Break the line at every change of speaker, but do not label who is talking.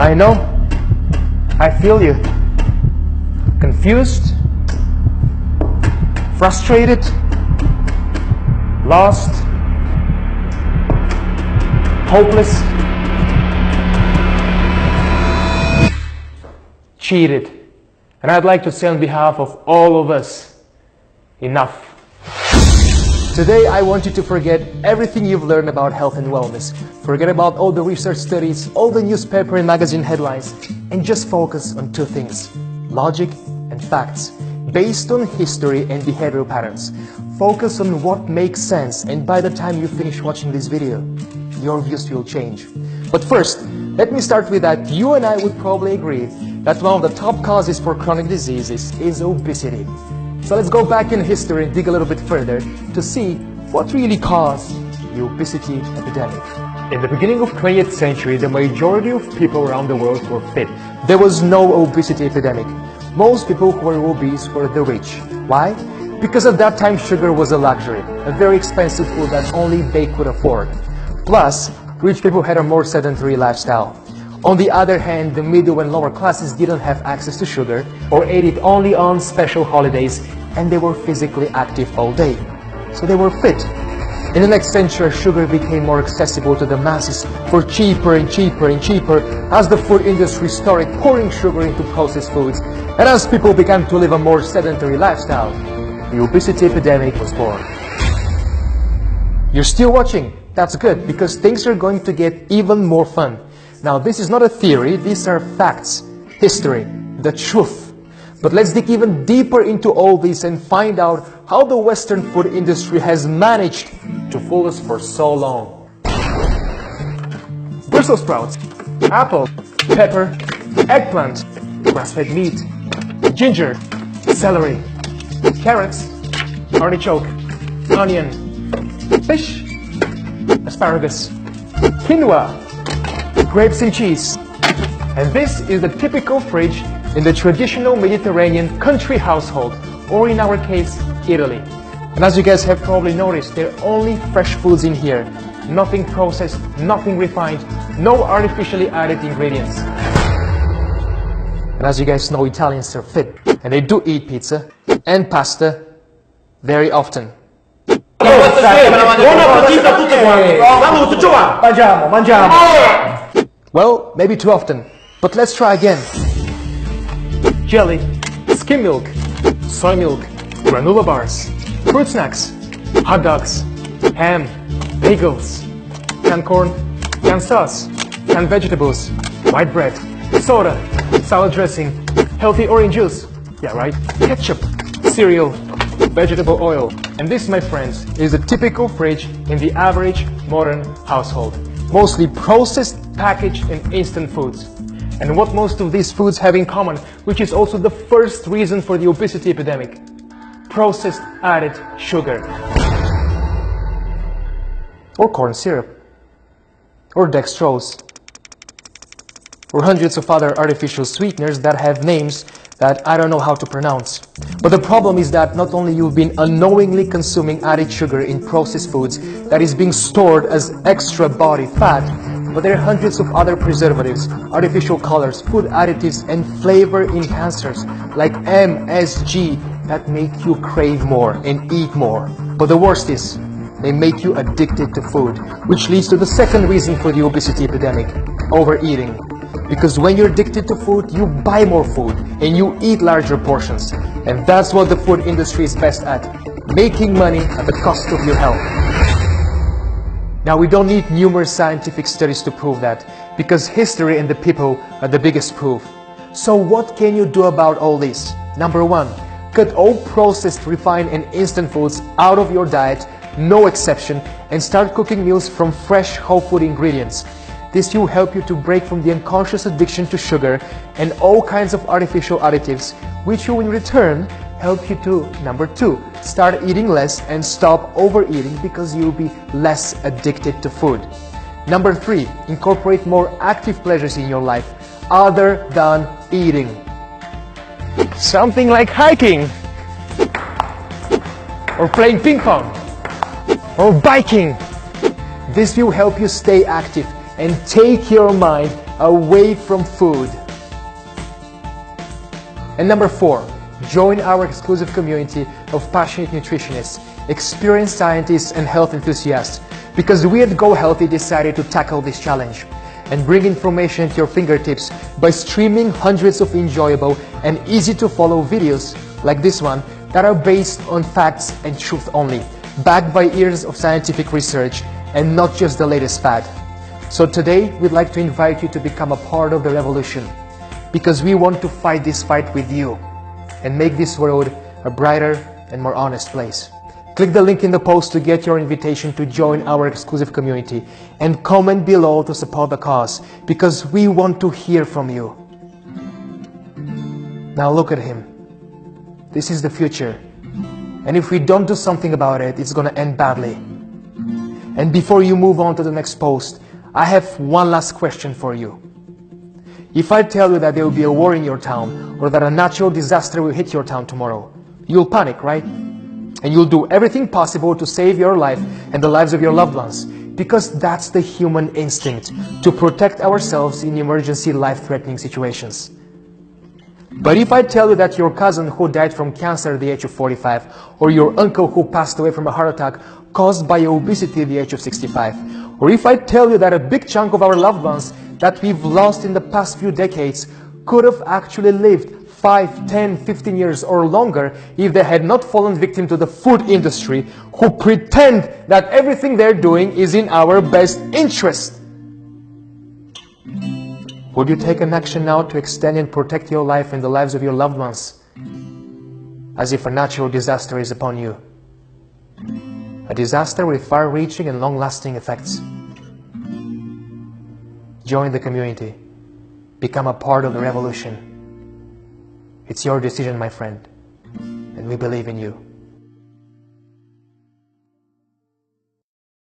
I know. I feel you. Confused, frustrated, lost, hopeless, cheated. And I'd like to say on behalf of all of us, enough. Today I want you to forget everything you've learned about health and wellness. Forget about all the research studies, all the newspaper and magazine headlines, and just focus on two things: logic and facts, based on history and behavioral patterns. Focus on what makes sense, and by the time you finish watching this video, your views will change. But first, let me start with that you and I would probably agree that one of the top causes for chronic diseases is obesity. So let's go back in history and dig a little bit further to see what really caused the obesity epidemic. In the beginning of 20th century, the majority of people around the world were fit. There was no obesity epidemic. Most people who were obese were the rich. Why? Because at that time sugar was a luxury, a very expensive food that only they could afford. Plus, rich people had a more sedentary lifestyle. On the other hand, the middle and lower classes didn't have access to sugar or ate it only on special holidays, and they were physically active all day. So they were fit. In the next century, sugar became more accessible to the masses for cheaper and cheaper and cheaper as the food industry started pouring sugar into processed foods, and as people began to live a more sedentary lifestyle, the obesity epidemic was born. You're still watching? That's good, because things are going to get even more fun. Now, this is not a theory, these are facts, history, the truth. But let's dig even deeper into all this and find out how the Western food industry has managed to fool us for so long. Brussels sprouts, apple, pepper, eggplant, grass-fed meat, ginger, celery, carrots, artichoke, onion, fish, asparagus, quinoa, grapes and cheese. And this is the typical fridge in the traditional Mediterranean country household, or in our case, Italy. And as you guys have probably noticed, there are only fresh foods in here. Nothing processed, nothing refined, no artificially added ingredients. And as you guys know, Italians are fit, and they do eat pizza and pasta very often. Well, maybe too often, but let's try again. Jelly, skim milk, soy milk, granola bars, fruit snacks, hot dogs, ham, bagels, canned corn, canned sauce, canned vegetables, white bread, soda, salad dressing, healthy orange juice, yeah right, ketchup, cereal, vegetable oil. And this, my friends, is a typical fridge in the average modern household. Mostly processed, packaged, and instant foods. And what most of these foods have in common, which is also the first reason for the obesity epidemic: processed added sugar. Or corn syrup. Or dextrose. Or hundreds of other artificial sweeteners that have names that I don't know how to pronounce. But the problem is that not only you've been unknowingly consuming added sugar in processed foods that is being stored as extra body fat, but there are hundreds of other preservatives, artificial colors, food additives, and flavor enhancers like MSG that make you crave more and eat more. But the worst is, they make you addicted to food, which leads to the second reason for the obesity epidemic: overeating. Because when you're addicted to food, you buy more food and you eat larger portions. And that's what the food industry is best at: making money at the cost of your health. Now, we don't need numerous scientific studies to prove that, because history and the people are the biggest proof. So what can you do about all this? Number one, cut all processed, refined, and instant foods out of your diet, no exception, and start cooking meals from fresh whole food ingredients. This will help you to break from the unconscious addiction to sugar and all kinds of artificial additives, which will in return help you to, number two, start eating less and stop overeating, because you'll be less addicted to food. Number three, incorporate more active pleasures in your life other than eating. Something like hiking, or playing ping pong, or biking. This will help you stay active and take your mind away from food. And number 4, join our exclusive community of passionate nutritionists, experienced scientists, and health enthusiasts, because we at Go Healthy decided to tackle this challenge and bring information at your fingertips by streaming hundreds of enjoyable and easy to follow videos like this one that are based on facts and truth only, backed by years of scientific research and not just the latest fad. So today we'd like to invite you to become a part of the revolution, because we want to fight this fight with you and make this world a brighter and more honest place. Click the link in the post to get your invitation to join our exclusive community and comment below to support the cause, because we want to hear from you. Now look at him. This is the future. And if we don't do something about it, it's going to end badly. And before you move on to the next post, I have one last question for you. If I tell you that there will be a war in your town, or that a natural disaster will hit your town tomorrow, you'll panic, right? And you'll do everything possible to save your life and the lives of your loved ones, because that's the human instinct, to protect ourselves in emergency life-threatening situations. But if I tell you that your cousin who died from cancer at the age of 45, or your uncle who passed away from a heart attack caused by obesity at the age of 65, or if I tell you that a big chunk of our loved ones that we've lost in the past few decades could have actually lived 5, 10, 15 years or longer if they had not fallen victim to the food industry, who pretend that everything they're doing is in our best interest, would you take an action now to extend and protect your life and the lives of your loved ones, as if a natural disaster is upon you? A disaster with far-reaching and long-lasting effects. Join the community. Become a part of the revolution. It's your decision, my friend, and we believe in you.